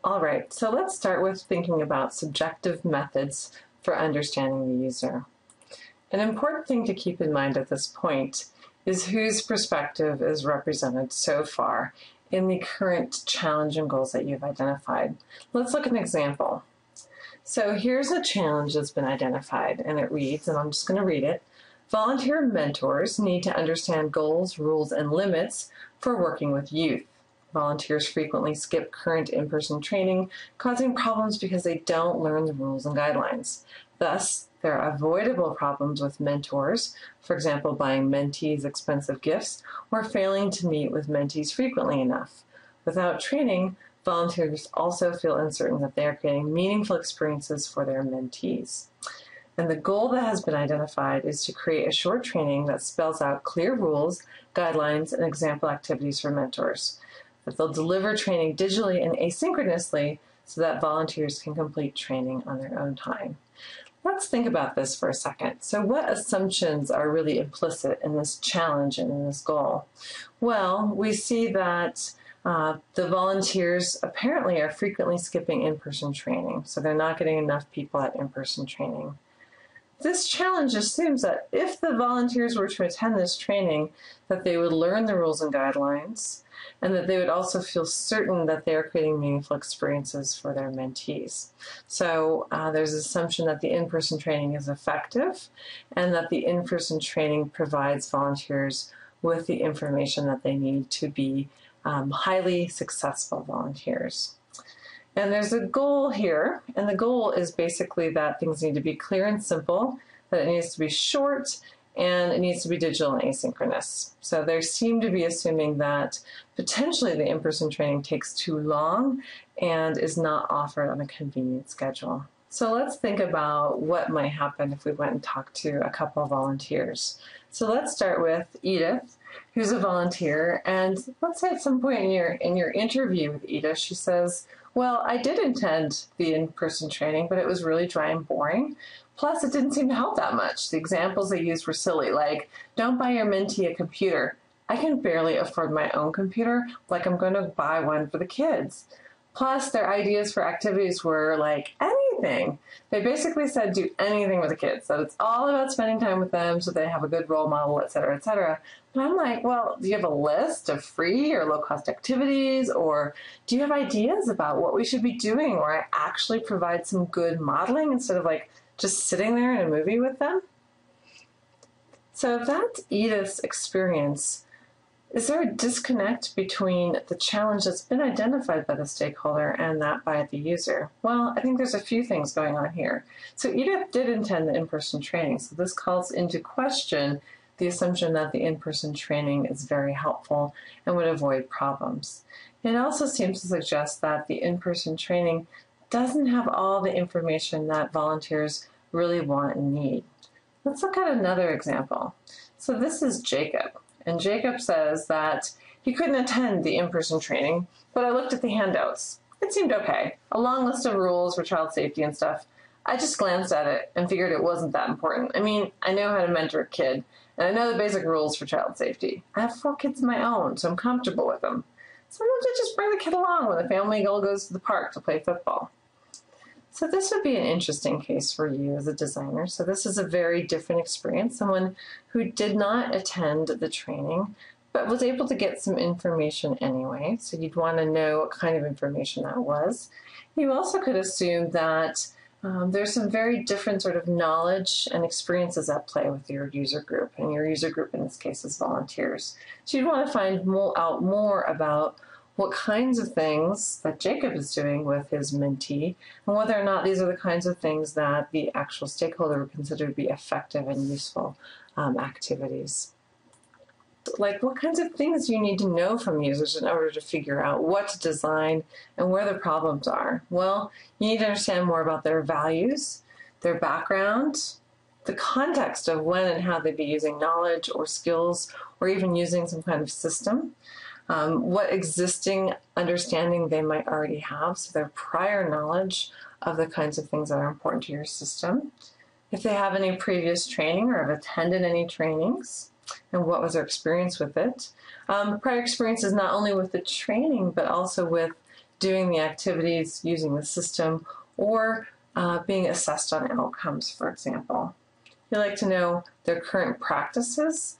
All right, so let's start with thinking about subjective methods for understanding the user. An important thing to keep in mind at this point is whose perspective is represented so far in the current challenge and goals that you've identified. Let's look at an example. So here's a challenge that's been identified, and it reads, and I'm just going to read it, volunteer mentors need to understand goals, rules, and limits for working with youth. Volunteers frequently skip current in-person training, causing problems because they don't learn the rules and guidelines. Thus, there are avoidable problems with mentors, for example, buying mentees expensive gifts or failing to meet with mentees frequently enough. Without training, volunteers also feel uncertain that they are creating meaningful experiences for their mentees. And the goal that has been identified is to create a short training that spells out clear rules, guidelines, and example activities for mentors. That they'll deliver training digitally and asynchronously so that volunteers can complete training on their own time. Let's think about this for a second. So what assumptions are really implicit in this challenge and in this goal? Well, we see that the volunteers apparently are frequently skipping in-person training, so they're not getting enough people at in-person training. This challenge assumes that if the volunteers were to attend this training, that they would learn the rules and guidelines, and that they would also feel certain that they are creating meaningful experiences for their mentees. So there's an assumption that the in-person training is effective, and that the in-person training provides volunteers with the information that they need to be highly successful volunteers. And there's a goal here, and the goal is basically that things need to be clear and simple, that it needs to be short, and it needs to be digital and asynchronous. So they seem to be assuming that potentially the in-person training takes too long and is not offered on a convenient schedule. So let's think about what might happen if we went and talked to a couple of volunteers. So let's start with Edith, who's a volunteer, and let's say at some point in your interview with Edith, she says, well, I did attend the in-person training, but it was really dry and boring. Plus, it didn't seem to help that much. The examples they used were silly, like, don't buy your mentee a computer. I can barely afford my own computer, like I'm going to buy one for the kids. Plus, their ideas for activities were like anything. They basically said do anything with the kids, that it's all about spending time with them so they have a good role model, et cetera, et cetera. But I'm like, well, do you have a list of free or low-cost activities, or do you have ideas about what we should be doing where I actually provide some good modeling instead of like just sitting there in a movie with them? So if that's Edith's experience, is there a disconnect between the challenge that's been identified by the stakeholder and that by the user? Well, I think there's a few things going on here. So Edith did attend the in-person training, so this calls into question the assumption that the in-person training is very helpful and would avoid problems. It also seems to suggest that the in-person training doesn't have all the information that volunteers really want and need. Let's look at another example. So this is Jacob. And Jacob says that he couldn't attend the in-person training, but I looked at the handouts. It seemed okay. A long list of rules for child safety and stuff. I just glanced at it and figured it wasn't that important. I mean, I know how to mentor a kid, and I know the basic rules for child safety. I have 4 kids of my own, so I'm comfortable with them. Sometimes I just bring the kid along when the family all goes to the park to play football. So this would be an interesting case for you as a designer. So this is a very different experience, someone who did not attend the training, but was able to get some information anyway. So you'd want to know what kind of information that was. You also could assume that there's some very different sort of knowledge and experiences at play with your user group, and your user group in this case is volunteers. So you'd want to find out more about what kinds of things that Jacob is doing with his mentee, and whether or not these are the kinds of things that the actual stakeholder would consider to be effective and useful activities. Like, what kinds of things you need to know from users in order to figure out what to design and where the problems are? Well, you need to understand more about their values, their background, the context of when and how they'd be using knowledge or skills, or even using some kind of system. What existing understanding they might already have, so their prior knowledge of the kinds of things that are important to your system. If they have any previous training or have attended any trainings, and what was their experience with it. Prior experiences not only with the training, but also with doing the activities, using the system, or being assessed on outcomes, for example. You like to know their current practices,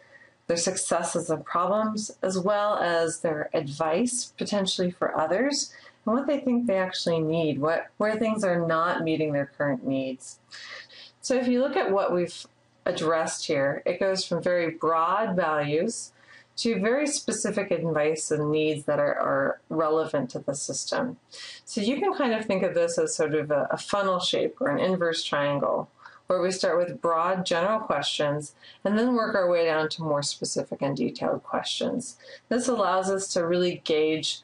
their successes and problems, as well as their advice potentially for others, and what they think they actually need, where things are not meeting their current needs. So if you look at what we've addressed here, it goes from very broad values to very specific advice and needs that are relevant to the system. So you can kind of think of this as sort of a funnel shape or an inverse triangle, where we start with broad general questions and then work our way down to more specific and detailed questions. This allows us to really gauge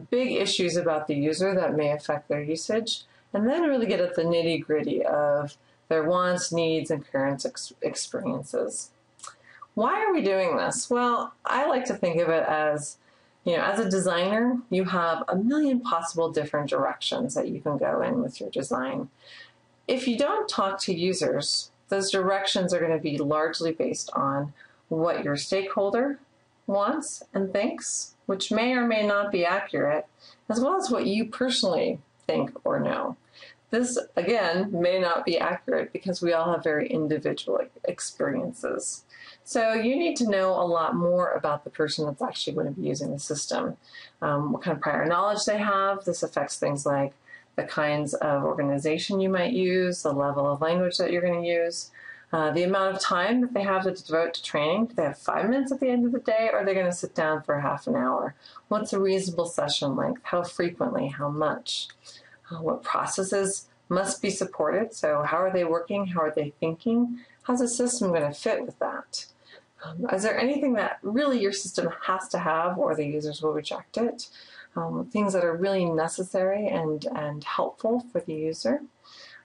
big issues about the user that may affect their usage, and then really get at the nitty-gritty of their wants, needs, and current experiences. Why are we doing this? Well, I like to think of it as, as a designer, you have a million possible different directions that you can go in with your design. If you don't talk to users, those directions are going to be largely based on what your stakeholder wants and thinks, which may or may not be accurate, as well as what you personally think or know. This, again, may not be accurate because we all have very individual experiences. So you need to know a lot more about the person that's actually going to be using the system, what kind of prior knowledge they have. This affects things like the kinds of organization you might use, the level of language that you're going to use, the amount of time that they have to devote to training. Do they have 5 minutes at the end of the day, or are they going to sit down for half an hour? What's a reasonable session length? How frequently? How much? What processes must be supported? So how are they working? How are they thinking? How's the system going to fit with that? Is there anything that really your system has to have, or the users will reject it? Things that are really necessary and helpful for the user.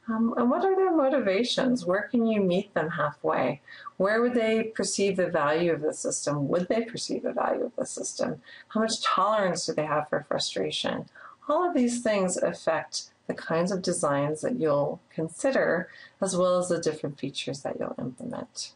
And what are their motivations? Where can you meet them halfway? Where would they perceive the value of the system? Would they perceive the value of the system? How much tolerance do they have for frustration? All of these things affect the kinds of designs that you'll consider, as well as the different features that you'll implement.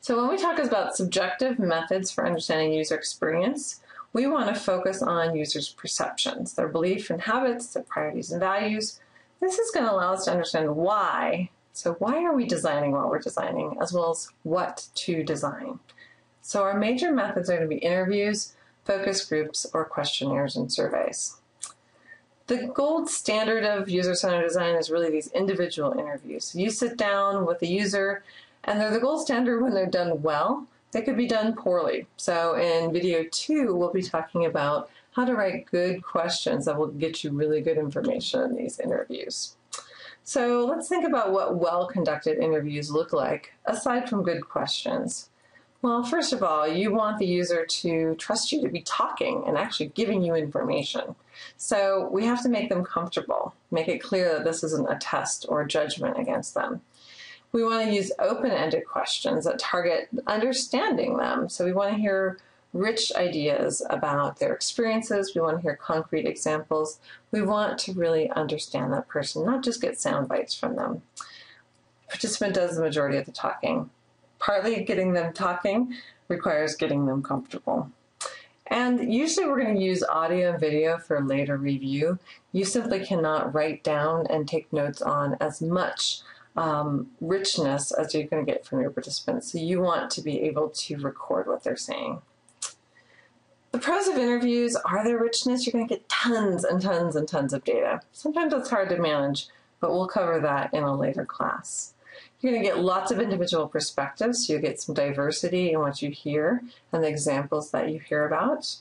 So when we talk about subjective methods for understanding user experience, we want to focus on users' perceptions, their beliefs and habits, their priorities and values. This is going to allow us to understand why. So why are we designing what we're designing, as well as what to design? So our major methods are going to be interviews, focus groups, or questionnaires and surveys. The gold standard of user-centered design is really these individual interviews. You sit down with the user, and they're the gold standard when they're done well. They could be done poorly. So in video 2, we'll be talking about how to write good questions that will get you really good information in these interviews. So let's think about what well-conducted interviews look like, aside from good questions. Well, first of all, you want the user to trust you, to be talking and actually giving you information. So we have to make them comfortable, make it clear that this isn't a test or a judgment against them. We want to use open-ended questions that target understanding them. So we want to hear rich ideas about their experiences. We want to hear concrete examples. We want to really understand that person, not just get sound bites from them. The participant does the majority of the talking. Partly getting them talking requires getting them comfortable. And usually we're going to use audio and video for later review. You simply cannot write down and take notes on as much richness as you're going to get from your participants. So you want to be able to record what they're saying. The pros of interviews are their richness. You're going to get tons and tons and tons of data. Sometimes it's hard to manage, but we'll cover that in a later class. You're going to get lots of individual perspectives, so you get some diversity in what you hear and the examples that you hear about.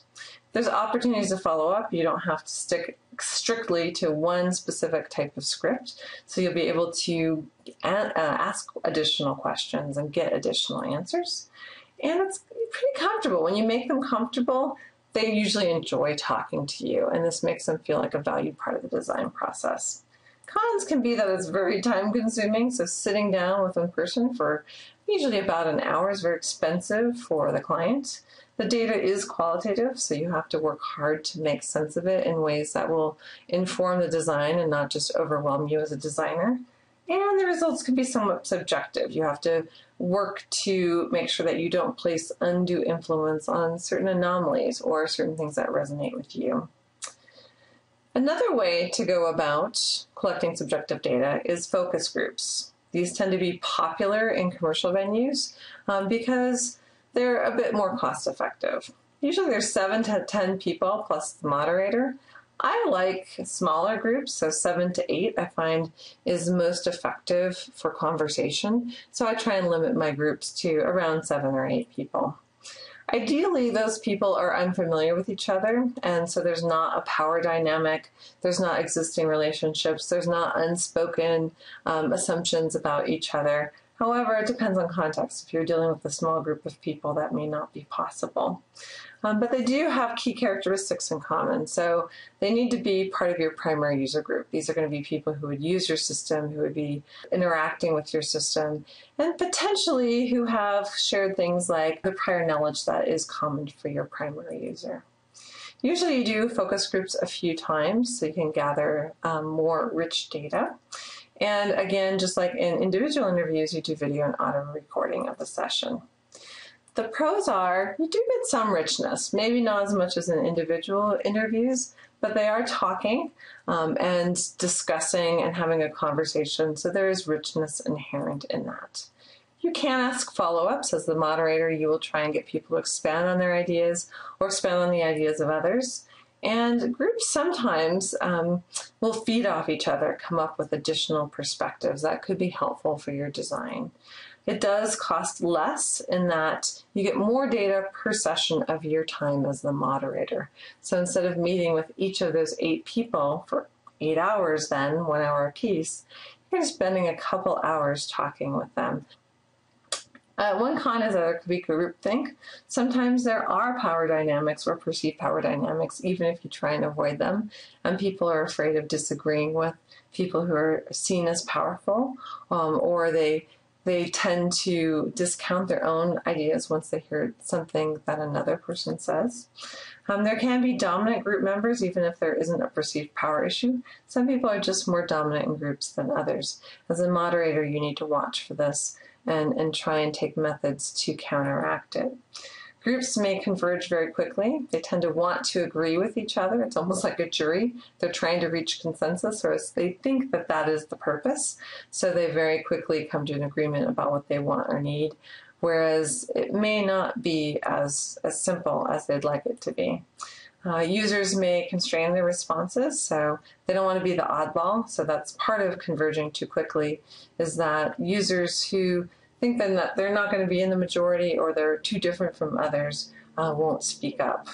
There's opportunities to follow up. You don't have to stick strictly to one specific type of script, so you'll be able to ask additional questions and get additional answers. And it's pretty comfortable. When you make them comfortable, they usually enjoy talking to you, and this makes them feel like a valued part of the design process. Cons can be that it's very time consuming, so sitting down with one person for usually about an hour is very expensive for the client. The data is qualitative, so you have to work hard to make sense of it in ways that will inform the design and not just overwhelm you as a designer. And the results can be somewhat subjective. You have to work to make sure that you don't place undue influence on certain anomalies or certain things that resonate with you. Another way to go about collecting subjective data is focus groups. These tend to be popular in commercial venues because they're a bit more cost effective. Usually there's 7 to 10 people plus the moderator. I like smaller groups, so 7 to 8 I find is most effective for conversation. So I try and limit my groups to around 7 or 8 people. Ideally, those people are unfamiliar with each other, and so there's not a power dynamic, there's not existing relationships, there's not unspoken assumptions about each other. However, it depends on context. If you're dealing with a small group of people, that may not be possible. But they do have key characteristics in common. So they need to be part of your primary user group. These are going to be people who would use your system, who would be interacting with your system, and potentially who have shared things like the prior knowledge that is common for your primary user. Usually you do focus groups a few times so you can gather more rich data. And again, just like in individual interviews, you do video and audio recording of the session. The pros are you do get some richness, maybe not as much as in individual interviews, but they are talking and discussing and having a conversation, so there is richness inherent in that. You can ask follow-ups. As the moderator, you will try and get people to expand on their ideas or expand on the ideas of others. And groups sometimes will feed off each other, come up with additional perspectives. That could be helpful for your design. It does cost less in that you get more data per session of your time as the moderator. So instead of meeting with each of those 8 people for 8 hours then, 1 hour apiece, you're spending a couple hours talking with them. One con is that there could be groupthink. Sometimes there are power dynamics or perceived power dynamics, even if you try and avoid them, and people are afraid of disagreeing with people who are seen as powerful, or they tend to discount their own ideas once they hear something that another person says. There can be dominant group members, even if there isn't a perceived power issue. Some people are just more dominant in groups than others. As a moderator, you need to watch for this and try and take methods to counteract it. Groups may converge very quickly. They tend to want to agree with each other. It's almost like a jury. They're trying to reach consensus, or they think that that is the purpose. So they very quickly come to an agreement about what they want or need, whereas it may not be as simple as they'd like it to be. Users may constrain their responses, so they don't want to be the oddball. So that's part of converging too quickly, is that users who think then that they're not going to be in the majority or they're too different from others won't speak up.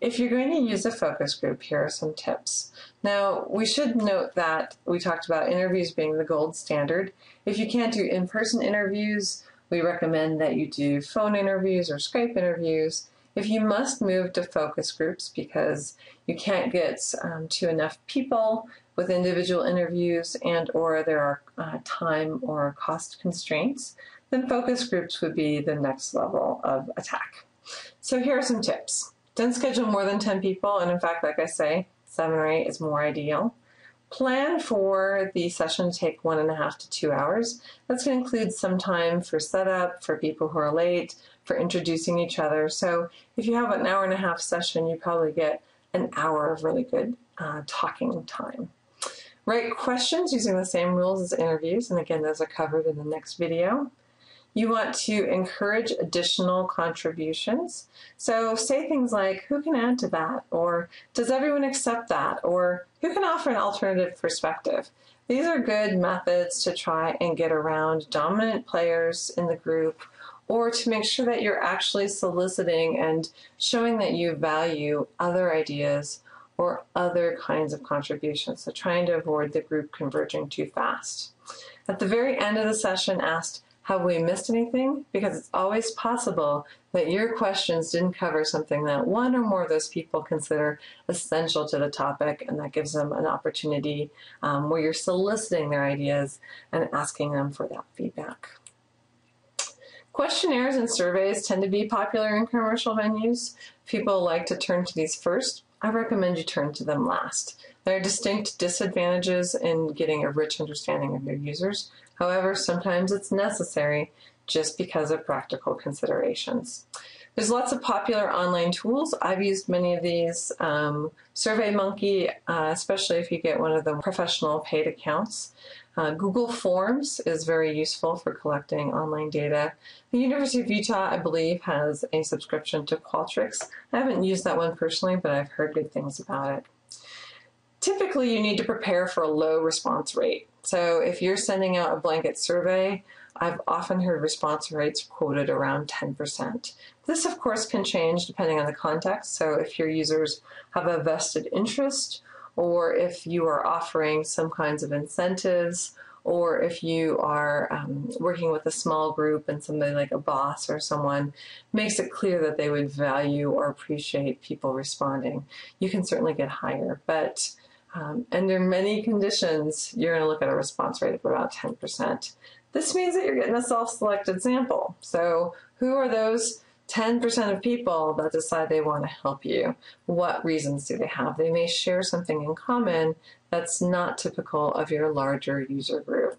If you're going to use a focus group, here are some tips. Now, we should note that we talked about interviews being the gold standard. If you can't do in-person interviews, we recommend that you do phone interviews or Skype interviews. If you must move to focus groups because you can't get to enough people with individual interviews and or there are time or cost constraints, then focus groups would be the next level of attack. So here are some tips. Don't schedule more than 10 people, and in fact, like I say, 7 or 8 is more ideal. Plan for the session to take 1.5 to 2 hours. That's going to include some time for setup, for people who are late, for introducing each other. So if you have an 1.5 hour session, you probably get an hour of really good talking time. Write questions using the same rules as interviews, and again, those are covered in the next video. You want to encourage additional contributions. So say things like, who can add to that? Or does everyone accept that? Or who can offer an alternative perspective? These are good methods to try and get around dominant players in the group, or to make sure that you're actually soliciting and showing that you value other ideas or other kinds of contributions. So trying to avoid the group converging too fast. At the very end of the session, asked, have we missed anything? Because it's always possible that your questions didn't cover something that one or more of those people consider essential to the topic, and that gives them an opportunity where you're soliciting their ideas and asking them for that feedback. Questionnaires and surveys tend to be popular in commercial venues. People like to turn to these first. I recommend you turn to them last. There are distinct disadvantages in getting a rich understanding of your users. However, sometimes it's necessary just because of practical considerations. There's lots of popular online tools. I've used many of these. SurveyMonkey, especially if you get one of the professional paid accounts. Google Forms is very useful for collecting online data. The University of Utah, I believe, has a subscription to Qualtrics. I haven't used that one personally, but I've heard good things about it. Typically, you need to prepare for a low response rate. So if you're sending out a blanket survey, I've often heard response rates quoted around 10%. This, of course, can change depending on the context. So if your users have a vested interest, or if you are offering some kinds of incentives, or if you are working with a small group and somebody like a boss or someone makes it clear that they would value or appreciate people responding, you can certainly get higher. But under many conditions, you're going to look at a response rate of about 10%. This means that you're getting a self-selected sample. So who are those 10% of people that decide they want to help you? What reasons do they have? They may share something in common that's not typical of your larger user group.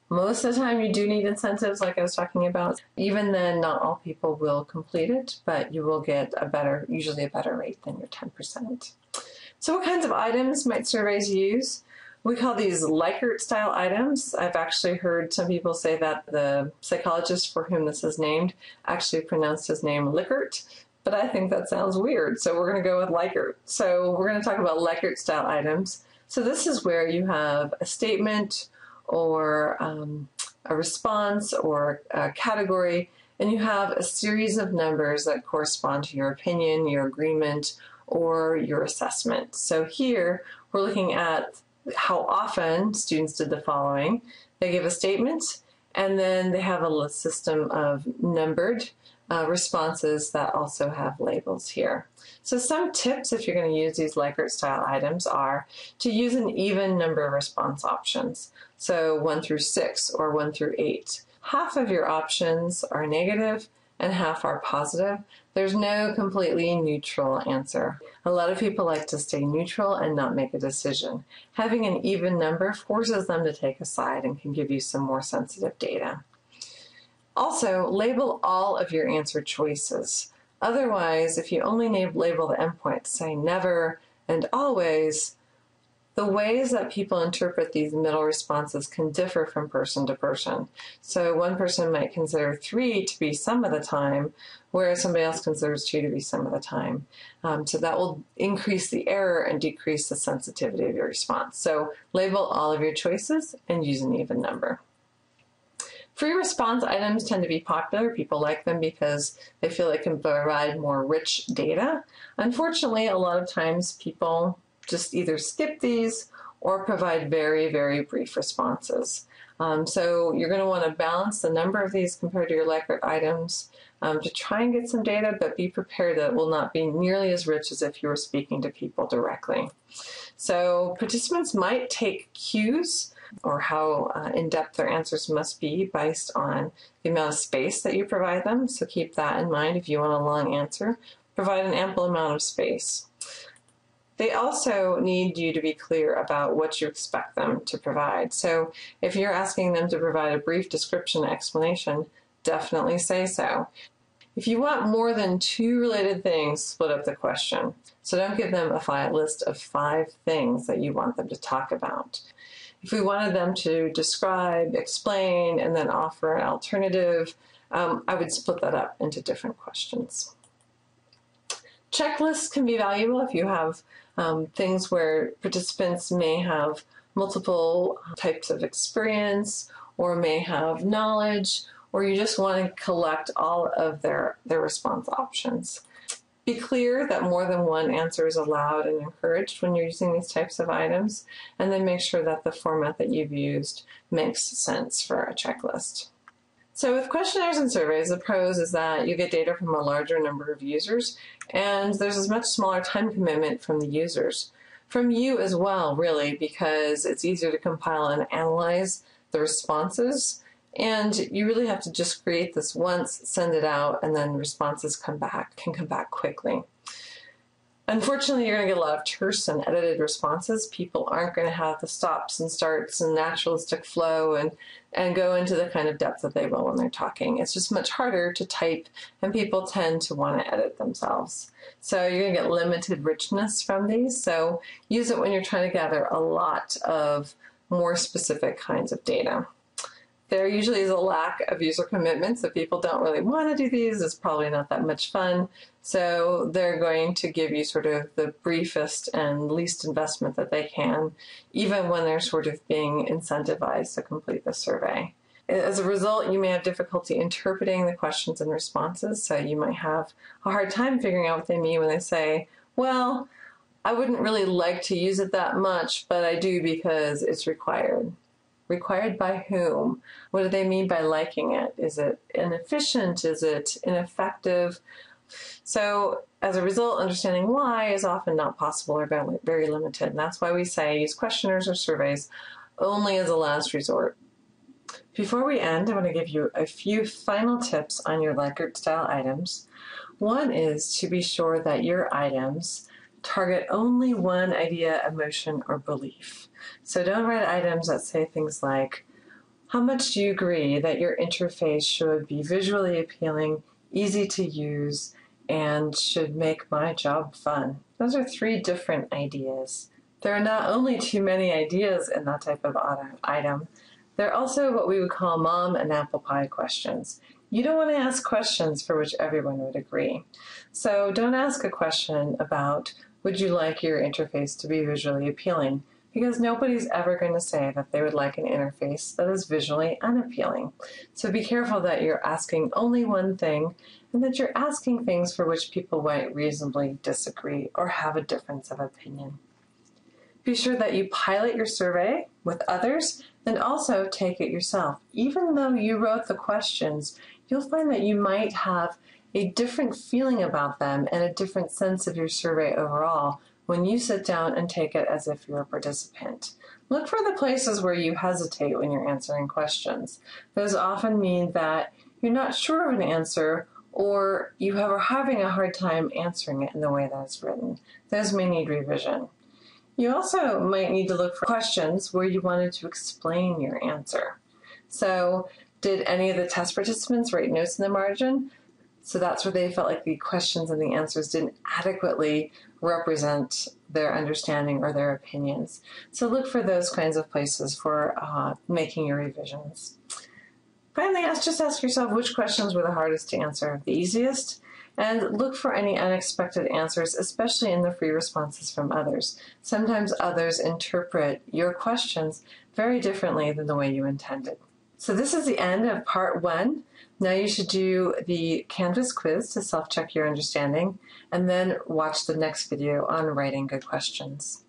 Most of the time you do need incentives like I was talking about. Even then, not all people will complete it, but you will get usually a better rate than your 10%. So what kinds of items might surveys use? We call these Likert-style items. I've actually heard some people say that the psychologist for whom this is named actually pronounced his name Likert, but I think that sounds weird, so we're going to go with Likert. So we're going to talk about Likert-style items. So this is where you have a statement or a response or a category, and you have a series of numbers that correspond to your opinion, your agreement, or your assessment. So here we're looking at how often students did the following. They give a statement, and then they have a system of numbered responses that also have labels here. So some tips if you're going to use these Likert-style items are to use an even number of response options. So 1 through 6 or 1 through 8. Half of your options are negative and half are positive. There's no completely neutral answer. A lot of people like to stay neutral and not make a decision. Having an even number forces them to take a side and can give you some more sensitive data. Also, label all of your answer choices. Otherwise, if you only label the endpoints, say never and always, the ways that people interpret these middle responses can differ from person to person. So one person might consider 3 to be some of the time, whereas somebody else considers 2 to be some of the time. So that will increase the error and decrease the sensitivity of your response. So label all of your choices and use an even number. Free response items tend to be popular. People like them because they feel they can provide more rich data. Unfortunately, a lot of times people just either skip these or provide very, very brief responses. So you're going to want to balance the number of these compared to your Likert items to try and get some data, but be prepared that it will not be nearly as rich as if you were speaking to people directly. So participants might take cues or how in-depth their answers must be based on the amount of space that you provide them. So keep that in mind. If you want a long answer, provide an ample amount of space. They also need you to be clear about what you expect them to provide. So if you're asking them to provide a brief description and explanation, definitely say so. If you want more than 2 related things, split up the question. So don't give them a list of 5 things that you want them to talk about. If we wanted them to describe, explain, and then offer an alternative, I would split that up into different questions. Checklists can be valuable if you have things where participants may have multiple types of experience or may have knowledge, or you just want to collect all of their response options. Be clear that more than one answer is allowed and encouraged when you're using these types of items, and then make sure that the format that you've used makes sense for a checklist. So with questionnaires and surveys, the pros is that you get data from a larger number of users, and there's a much smaller time commitment from the users. From you as well, really, because it's easier to compile and analyze the responses, and you really have to just create this once, send it out, and then responses can come back quickly. Unfortunately, you're going to get a lot of terse and edited responses. People aren't going to have the stops and starts and naturalistic flow and go into the kind of depth that they will when they're talking. It's just much harder to type, and people tend to want to edit themselves. So you're going to get limited richness from these. So use it when you're trying to gather a lot of more specific kinds of data. There usually is a lack of user commitment, so people don't really want to do these. It's probably not that much fun. So they're going to give you sort of the briefest and least investment that they can, even when they're sort of being incentivized to complete the survey. As a result, you may have difficulty interpreting the questions and responses, so you might have a hard time figuring out what they mean when they say, well, I wouldn't really like to use it that much, but I do because it's required. Required by whom? What do they mean by liking it? Is it inefficient? Is it ineffective? So as a result, understanding why is often not possible or very limited. And that's why we say use questionnaires or surveys only as a last resort. Before we end, I want to give you a few final tips on your Likert style items. One is to be sure that your items target only one idea, emotion, or belief. So don't write items that say things like, how much do you agree that your interface should be visually appealing, easy to use, and should make my job fun? Those are 3 different ideas. There are not only too many ideas in that type of item, they're also what we would call mom and apple pie questions. You don't want to ask questions for which everyone would agree. So don't ask a question about, would you like your interface to be visually appealing? Because nobody's ever going to say that they would like an interface that is visually unappealing. So be careful that you're asking only one thing and that you're asking things for which people might reasonably disagree or have a difference of opinion. Be sure that you pilot your survey with others and also take it yourself. Even though you wrote the questions, you'll find that you might have a different feeling about them and a different sense of your survey overall when you sit down and take it as if you're a participant. Look for the places where you hesitate when you're answering questions. Those often mean that you're not sure of an answer or you are having a hard time answering it in the way that it's written. Those may need revision. You also might need to look for questions where you wanted to explain your answer. So, did any of the test participants write notes in the margin? So that's where they felt like the questions and the answers didn't adequately represent their understanding or their opinions. So look for those kinds of places for making your revisions. Finally, just ask yourself which questions were the hardest to answer, the easiest, and look for any unexpected answers, especially in the free responses from others. Sometimes others interpret your questions very differently than the way you intended. So this is the end of part 1. Now you should do the Canvas quiz to self-check your understanding, and then watch the next video on writing good questions.